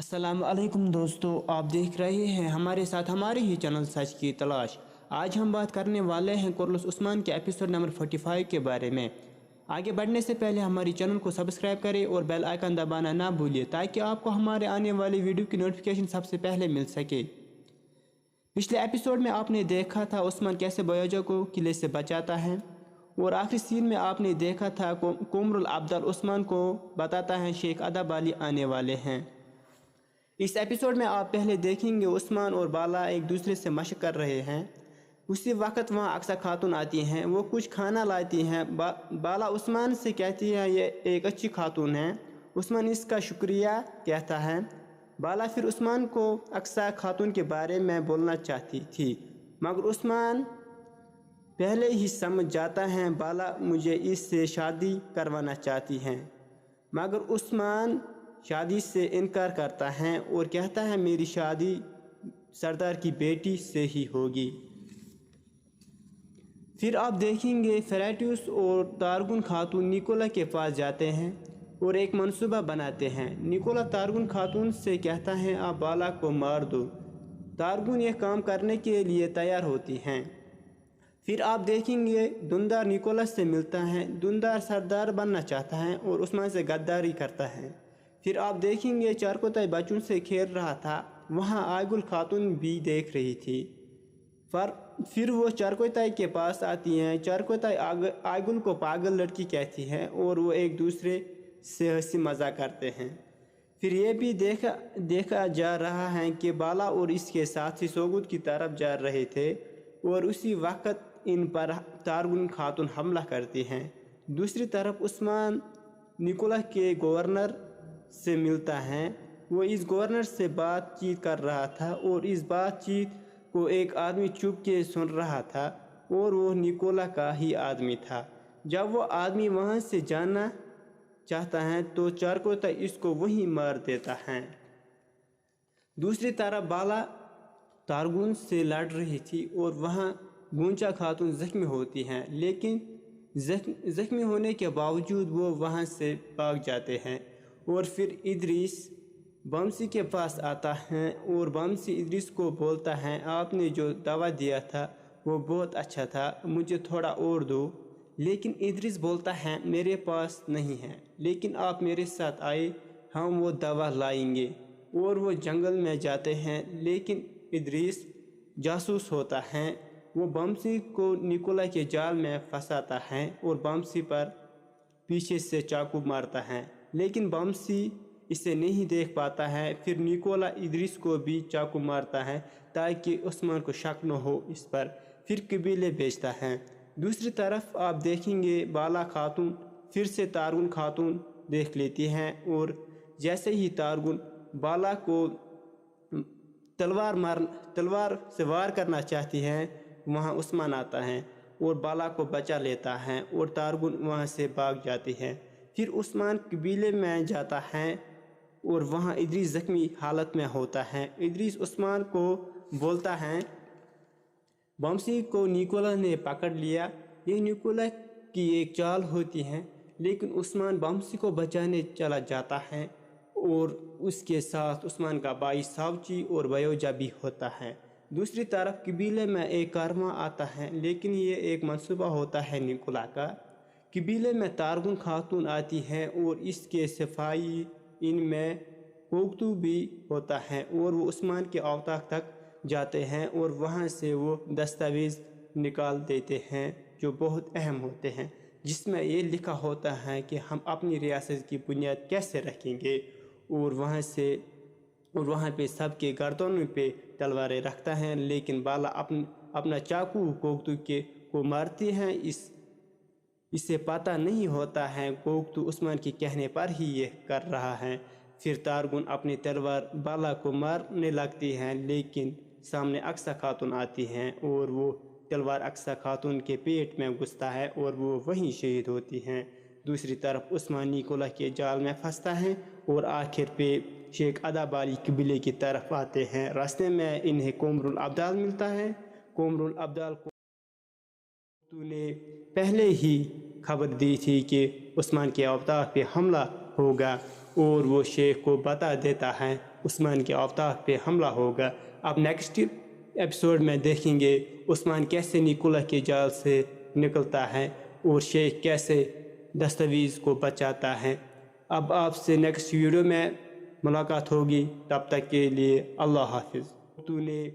अस्सलाम वालेकुम दोस्तों, आप देख रहे हैं हमारे साथ हमारे ही चैनल सच की तलाश। आज हम बात करने वाले हैं कुर्रतुल उस्मान के एपिसोड नंबर 45 के बारे में। आगे बढ़ने से पहले हमारी चैनल को सब्सक्राइब करें और बेल आइकन दबाना ना भूलिए ताकि आपको हमारे आने वाली वीडियो की नोटिफिकेशन सबसे पहले मिल सके। पिछले एपिसोड में आपने देखा था उस्मान कैसे बयोजा को किले से बचाता है और आखिरी सीन में आपने देखा था कुमरुल अब्दाल उस्मान को बताता है शेख अदब अली आने वाले हैं। इस एपिसोड में आप पहले देखेंगे उस्मान और बाला एक दूसरे से मशक कर रहे हैं। उसी वक्त वहाँ अक्सर खातून आती हैं, वो कुछ खाना लाती हैं। बाला उस्मान से कहती है ये एक अच्छी खातून है। उस्मान इसका शुक्रिया कहता है। बाला फिर उस्मान को अक्सर खातून के बारे में बोलना चाहती थी मगर उस्मान पहले ही समझ जाता है बाला मुझे इससे शादी करवाना चाहती हैं। मगर उस्मान शादी से इनकार करता है और कहता है मेरी शादी सरदार की बेटी से ही होगी। फिर आप देखेंगे फेरेटियस और तारगुन खातून निकोला के पास जाते हैं और एक मंसूबा बनाते हैं। निकोला तारगुन खातून से कहता है आप बाला को मार दो। तारगुन यह काम करने के लिए तैयार होती हैं। फिर आप देखेंगे दुंदार निकोला से मिलता है। दुंदार सरदार बनना चाहता है और उस्मान से गद्दारी करता है। फिर आप देखेंगे चारकोताई बच्चों से खेल रहा था, वहाँ आयगुल खातून भी देख रही थी। फिर वो चारकोताई के पास आती हैं। चारकोताई आयगुल को पागल लड़की कहती है और वो एक दूसरे से हंसी मजाक करते हैं। फिर ये भी देखा जा रहा है कि बाला और इसके साथी सोगुद की तरफ जा रहे थे और उसी वक्त इन पर तारगुन खातून हमला करती हैं। दूसरी तरफ उस्मान निकोला के गवर्नर से मिलता है। वो इस गवर्नर से बातचीत कर रहा था और इस बातचीत को एक आदमी चुप के सुन रहा था और वो निकोला का ही आदमी था। जब वो आदमी वहाँ से जाना चाहता है तो चारकोताई इसको वहीं मार देता है। दूसरी तरफ बाला तारगुन से लड़ रही थी और वहाँ गूंचा खातून जख्मी होती हैं, लेकिन जख्मी होने के बावजूद वो वहाँ से भाग जाते हैं। और फिर इदरीस बमसी के पास आता है और बमसी इदरीस को बोलता है आपने जो दवा दिया था वो बहुत अच्छा था, मुझे थोड़ा और दो। लेकिन इदरीस बोलता है मेरे पास नहीं है, लेकिन आप मेरे साथ आए हम वो दवा लाएंगे। और वो जंगल में जाते हैं, लेकिन इदरीस जासूस होता है। वो बमसी को निकोला के जाल में फंसाता है और बमसी पर पीछे से चाकू मारता है, लेकिन बमसी इसे नहीं देख पाता है। फिर निकोला इदरीस को भी चाकू मारता है ताकि उस्मान को शक न हो इस पर। फिर कबीले भेजता है। दूसरी तरफ आप देखेंगे बाला खातून फिर से तारगुन खातून देख लेती हैं और जैसे ही तारगुन बाला को तलवार से वार करना चाहती हैं, वहाँ उस्मान आता है और बाला को बचा लेता है और तारगुन वहाँ से भाग जाती है। फिर उस्मान कबीले में जाता है और वहाँ इदरीस जख्मी हालत में होता है। इदरीस उस्मान को बोलता है बमसी को निकोला ने पकड़ लिया, ये निकोला की एक चाल होती है। लेकिन उस्मान बमसी को बचाने चला जाता है और उसके साथ उस्मान का भाई सावची और बयोजा भी होता है। दूसरी तरफ कबीले में एक कारवां आता है, लेकिन ये एक मंसूबा होता है निकोला का। कबीले में तारगुन खातून आती हैं और इसके सफाई इनमें कोकतू भी होता है और वो उस्मान के औताक तक जाते हैं और वहाँ से वो दस्तावेज़ निकाल देते हैं जो बहुत अहम होते हैं, जिसमें ये लिखा होता है कि हम अपनी रियासत की बुनियाद कैसे रखेंगे। और वहाँ पे सबके गर्दनों पे तलवारें रखता है, लेकिन बाला अपना चाकू कोकतू को मारती हैं। इसे पता नहीं होता है कोकतू उस्मान के कहने पर ही ये कर रहा है। फिर तारगुन अपनी तलवार बाला को मारने लगती है, लेकिन सामने अक्सा खातून आती हैं और वो तलवार अक्सा खातून के पेट में घुसता है और वो वहीं शहीद होती हैं। दूसरी तरफ उस्मान निकोला के जाल में फंसता है और आखिर पे शेख अदब अली कबीले की तरफ आते हैं। रास्ते में इन्हें कुमरुल अब्दाल मिलता है। कुमरुल अब्दाल को तूने पहले ही खबर दी थी कि उस्मान के औताक पे हमला होगा اور وہ شیخ کو بتا دیتا ہے عثمان کے اوطاق پہ حملہ ہوگا۔ اب نیکسٹ ایپیسوڈ میں دیکھیں گے عثمان کیسے نیکولا کے جال سے نکلتا ہے اور شیخ کیسے دستاویز کو بچاتا ہے۔ اب آپ سے نیکسٹ ویڈیو میں ملاقات ہوگی، تب تک کے لیے اللہ حافظ۔ تو نے